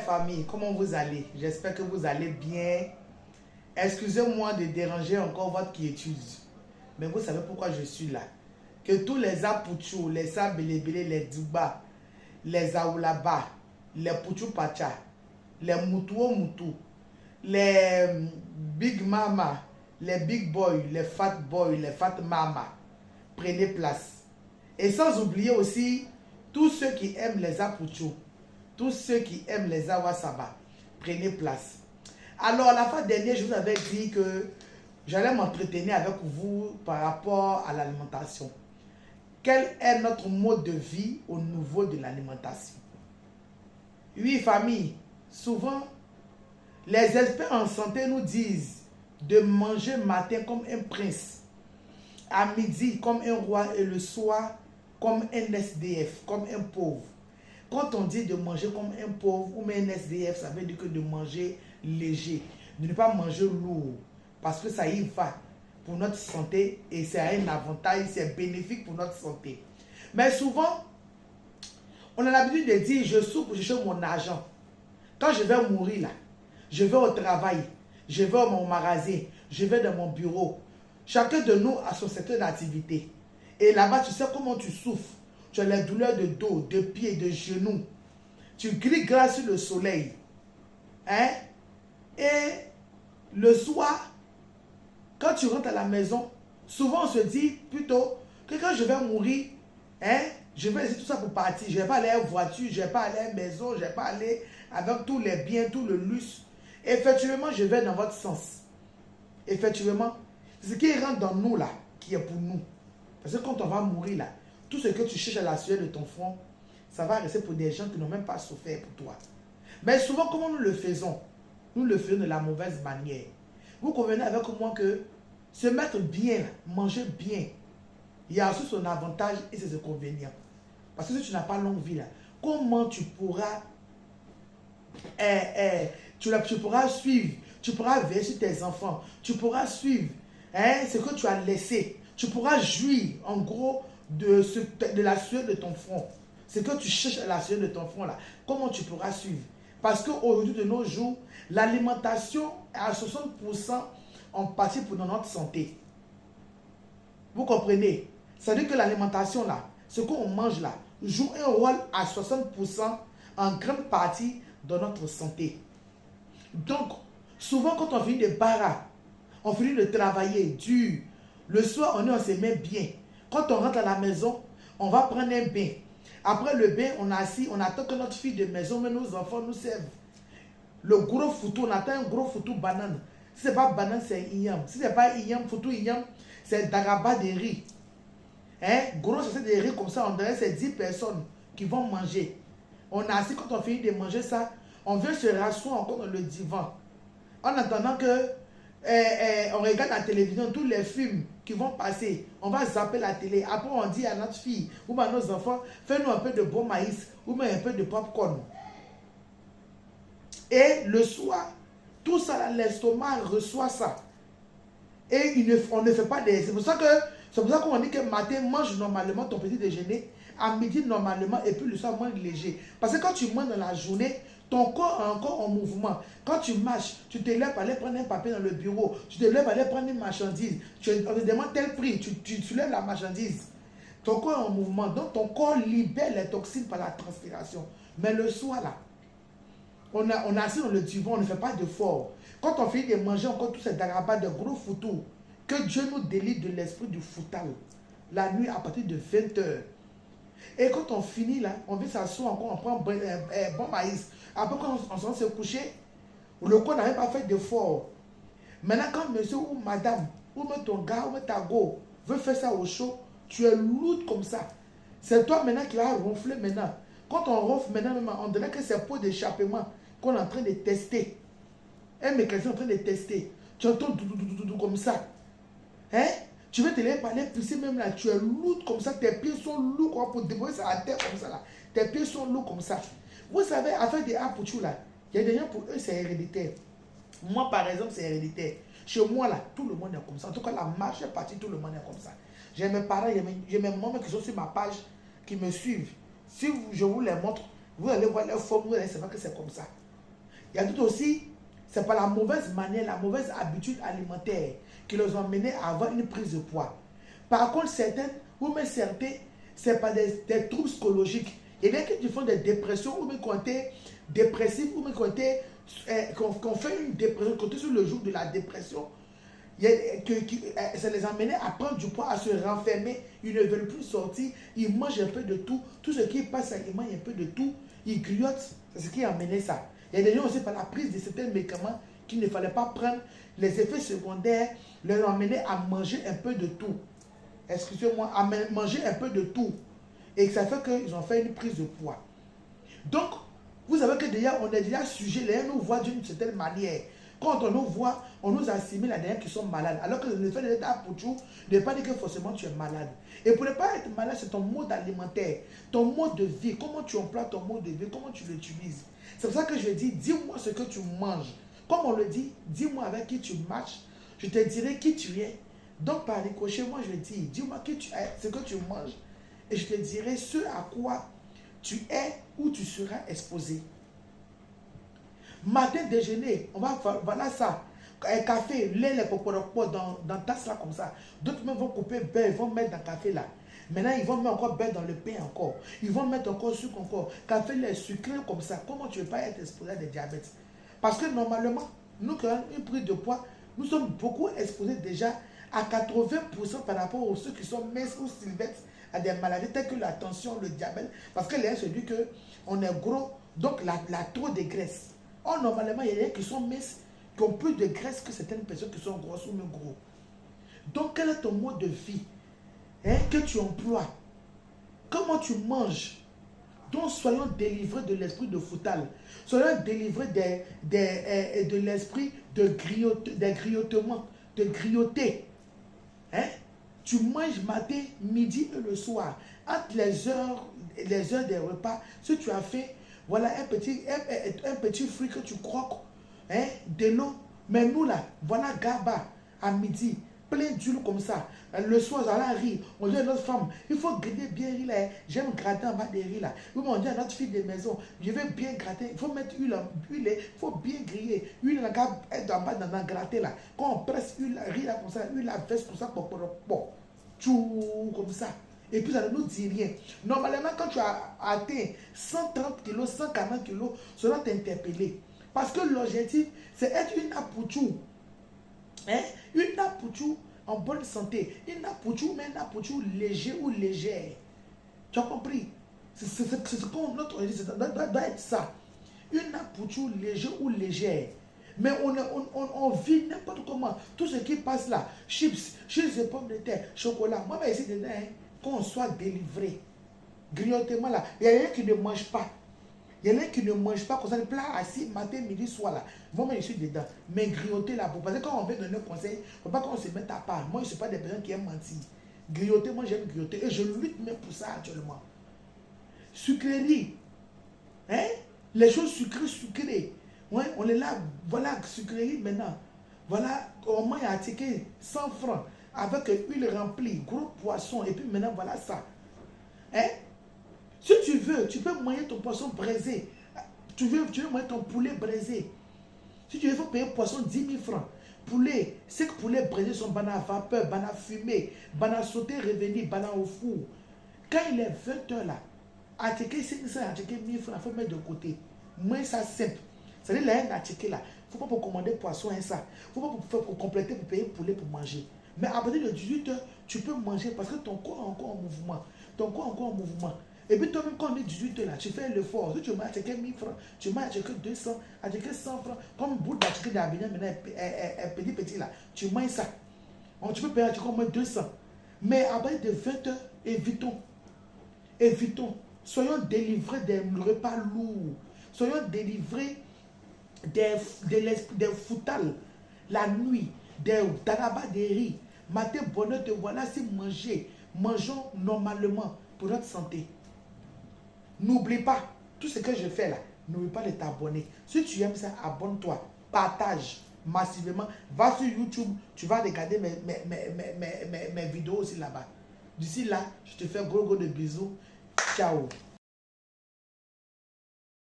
famille, comment vous allez? J'espère que vous allez bien. Excusez-moi de déranger encore votre quiétude. Mais vous savez pourquoi je suis là. Que tous les Apuchou, les Abelebele, les Duba, les Aoulaba, les Puchu Pacha, les Mutuo Mutu, les Big Mama, les Big Boy, les Fat Boy, les Fat Mama, prenez place. Et sans oublier aussi tous ceux qui aiment les Apuchou, tous ceux qui aiment les Awasaba, prenez place. Alors, la fois dernière, je vous avais dit que j'allais m'entretenir avec vous par rapport à l'alimentation. Quel est notre mode de vie au niveau de l'alimentation? Oui, famille, souvent, les experts en santé nous disent de manger matin comme un prince, à midi comme un roi et le soir comme un SDF, comme un pauvre. Quand on dit de manger comme un pauvre ou un SDF, ça veut dire que de manger léger, de ne pas manger lourd, parce que ça y va pour notre santé et c'est un avantage, c'est bénéfique pour notre santé. Mais souvent, on a l'habitude de dire, je souffre, je cherche mon argent. Quand je vais mourir là, je vais au travail, je vais à mon magasin, je vais dans mon bureau. Chacun de nous a son secteur d'activité. Et là-bas, tu sais comment tu souffres. Tu as les douleurs de dos, de pieds, de genoux. Tu grilles grâce sur le soleil. Hein? Et le soir, quand tu rentres à la maison, souvent on se dit plutôt que quand je vais mourir, hein, je vais laisser tout ça pour partir. Je ne vais pas aller à une voiture, je ne vais pas aller à une maison, je ne vais pas aller avec tous les biens, tout le luxe. Effectivement, je vais dans votre sens. Effectivement, c'est ce qui rentre dans nous là, qui est pour nous. Parce que quand on va mourir là, tout ce que tu cherches à la sueur de ton front, ça va rester pour des gens qui n'ont même pas souffert pour toi. Mais souvent, comment nous le faisons? Nous le faisons de la mauvaise manière. Vous convenez avec moi que se mettre bien, manger bien, il y a aussi son avantage et ses inconvénients. Parce que si tu n'as pas longue vie là, comment tu pourras tu pourras suivre, tu pourras veiller sur tes enfants, tu pourras suivre ce que tu as laissé, tu pourras jouir en gros de la sueur de ton front. Ce que tu cherches à la sueur de ton front là, comment tu pourras suivre? Parce qu'aujourd'hui de nos jours, l'alimentation est à 60% en partie pour notre santé. Vous comprenez? C'est-à-dire que l'alimentation là, ce qu'on mange là, joue un rôle à 60% en grande partie dans notre santé. Donc, souvent quand on finit de barrer, on finit de travailler dur, le soir on se met bien. Quand on rentre à la maison, on va prendre un bain. Après le bain, on est assis, on attend que notre fille de maison, mais nos enfants nous servent. Le gros foutu, on attend un gros foutu banane. Si ce n'est pas banane, c'est igname. Si ce n'est pas igname, foutu igname, c'est daraba de riz. Gros c'est de riz comme ça, on dirait que c'est 10 personnes qui vont manger. On est assis, quand on finit de manger ça, on vient se rasseoir encore dans le divan. En attendant que on regarde la télévision, tous les films qui vont passer, on va zapper la télé. Après, on dit à notre fille ou à nos enfants, fais-nous un peu de bon maïs ou un peu de popcorn. Et le soir, tout ça, l'estomac reçoit ça. Et on ne fait pas des... C'est pour ça qu'on dit que matin, mange normalement ton petit déjeuner, à midi normalement, et puis le soir, mange léger. Parce que quand tu manges dans la journée, ton corps est encore en mouvement. Quand tu marches, tu te lèves, aller prendre un papier dans le bureau, tu te lèves, aller prendre une marchandise, on te demande tel prix, tu lèves la marchandise. Ton corps est en mouvement, donc ton corps libère les toxines par la transpiration. Mais le soir, là, on est assis dans le divan, on ne fait pas d'effort. Quand on finit de manger encore tous ces darabas de gros foutus, que Dieu nous délivre de l'esprit du foutal, la nuit à partir de 20h. Et quand on finit là, on vient s'asseoir encore, on prend bon maïs. Après, quand on s'en se coucher, le corps n'avait pas fait d'effort. Maintenant, quand monsieur ou madame, ou même ton gars, ou même ta go, veut faire ça au chaud, tu es lourd comme ça. C'est toi maintenant qui vas ronfler maintenant. Quand on ronfle maintenant, on dirait que c'est pour d'échappement qu'on est en train de tester. Un mécanicien est en train de tester. Tu entends doudou comme ça. Tu veux te lever par les pousser même là, tu es lourd comme ça, tes pieds sont lourds quoi, pour déposer ça à la terre comme ça là. Tes pieds sont lourds comme ça. Vous savez, afin des apuchou là, il y a des gens pour eux c'est héréditaire. Moi par exemple c'est héréditaire. Chez moi là, tout le monde est comme ça. En tout cas la majeure partie, tout le monde est comme ça. J'ai mes parents, j'ai mes mamans qui sont sur ma page, qui me suivent. Si je vous les montre, vous allez voir leur forme, vous allez savoir que c'est comme ça. Il y a tout aussi, c'est pas la mauvaise manière, la mauvaise habitude alimentaire qui les ont menés à avoir une prise de poids. Par contre, certaines, ou même certains, c'est pas des troubles psychologiques. Il y a qui font des dépressions, ou même quand tu es dépressif, ou même quand qu'on fait une dépression, quand tu es sur le jour de la dépression, ça les a amenés à prendre du poids, à se renfermer. Ils ne veulent plus sortir. Ils mangent un peu de tout. Tout ce qui passe, ils mangent un peu de tout. Ils grignotent. C'est ce qui a amené ça. Il y a des gens aussi par la prise de certains médicaments qu'il ne fallait pas prendre. Les effets secondaires les ont amenés à manger un peu de tout. Excusez-moi, à manger un peu de tout. Et ça fait qu'ils ont fait une prise de poids. Donc, vous savez que déjà, on est déjà sujet. Les gens nous voient d'une certaine manière. Quand on nous voit, on nous assimile à des gens qui sont malades. Alors que le fait d'être à Pouchou ne veut pas dire que forcément tu es malade. Et pour ne pas être malade, c'est ton mode alimentaire, ton mode de vie, comment tu emploies ton mode de vie, comment tu l'utilises. C'est pour ça que je dis, dis-moi ce que tu manges. Comme on le dit, dis-moi avec qui tu marches, je te dirai qui tu es. Donc par ricochet, moi je dis, dis-moi qui tu es, ce que tu manges. Et je te dirai ce à quoi tu es ou tu seras exposé. Matin déjeuner, on va voilà ça. Un café, lait, les poporokpo dans tasse là comme ça. D'autres même vont couper beurre, ils vont mettre dans le café là. Maintenant, ils vont mettre encore beurre dans le pain encore. Ils vont mettre encore sucre encore. Café, lait, sucré comme ça. Comment tu ne veux pas être exposé à des diabètes? Parce que normalement, nous qui avons une prise de poids, nous sommes beaucoup exposés déjà à 80% par rapport aux ceux qui sont minces ou sylvestres à des maladies telles que la tension, le diabète. Parce que les gens se disent qu'on est gros, donc la trop de graisse. Or, normalement, il y a des gens qui sont minces, qui ont plus de graisse que certaines personnes qui sont grosses ou même gros. Donc, quel est ton mode de vie que tu emploies? Comment tu manges? Donc, soyons délivrés de l'esprit de foutal. Soyons délivrés de l'esprit de grignotement, de grignoter. Tu manges matin, midi et le soir. Entre les heures des repas, si tu as fait, voilà un petit fruit que tu croques, de l'eau. Mais nous là, voilà gaba à midi, plein d'huile comme ça. Le soir, j'allais rire. On dit à notre femme, il faut griller bien riz là. J'aime gratter en bas des riz là. Oui, mais on dit à notre fille de maison, je vais bien gratter. Il faut mettre huile, il faut bien griller. Huile là, être en bas dans gratter là. Quand on presse huile, riz là comme ça, huile là, veste comme ça, tout comme ça. Et puis ça ne nous dit rien. Normalement, quand tu as atteint 130 kg, 140 kg, cela t'interpeller. Parce que l'objectif, c'est être une apouchou. Une apouchou en bonne santé. Une apouchou, mais une apouchou léger ou légère. Tu as compris? C'est ce qu'on notre dit, ça doit être ça. Une apouchou léger ou légère. Mais on vit n'importe comment. Tout ce qui passe là, chips et pommes de terre, chocolat. Moi, ici dedans, qu'on soit délivré. Grignotement là. Il y a rien qui ne mange pas. Il y en a qui ne mangent pas comme ça, le plat assis, matin, midi, soir là. Moi, je suis dedans. Mais grignoter là, parce que quand on veut donner un conseil, il ne faut pas qu'on se mette à part. Moi, je ne suis pas des personnes qui aiment mentir. Grignoter, moi, j'aime grignoter. Et je lutte même pour ça actuellement. Sucrerie. Les choses sucrées. Ouais, on est là, voilà, sucrerie maintenant. Voilà, on mange à ticket 100 francs avec huile remplie, gros poisson. Et puis maintenant, voilà ça. Si tu veux, tu peux manger ton poisson braisé. Tu veux manger ton poulet braisé. Si tu veux, il faut payer poisson 10 000 francs. Poulet, c'est que poulet braisé sont banana vapeur, banana fumé, banana sauté revenu, banana au four. Quand il est 20 h là, acheter 500, acheter 1000 francs, il faut mettre de côté. Moins ça simple. C'est-à-dire, là, il acheter là. Il ne faut pas pour commander poisson et ça. Il ne faut pas pour compléter, pour payer poulet pour manger. Mais à partir de 18 h, tu peux manger parce que ton corps est encore en mouvement. Ton corps est encore en mouvement. Et puis toi-même, quand on est 18 h là, tu fais l'effort. Si tu m'as acheté 1000 francs, tu m'as acheté 200, acheté 100 francs. Comme bout d'acheter d'Abidjan, maintenant, petit là, tu manges ça. Donc, tu peux payer au moins 200. Mais à partir de 20 h, évitons. Soyons délivrés des repas lourds. Soyons délivrés des foutales la nuit, des darabas des riz. Matin, bonheur, te voilà, c'est manger. Mangeons normalement pour notre santé. N'oublie pas, tout ce que je fais là, n'oublie pas de t'abonner. Si tu aimes ça, abonne-toi, partage massivement. Va sur YouTube, tu vas regarder mes vidéos aussi là-bas. D'ici là, je te fais gros de bisous. Ciao.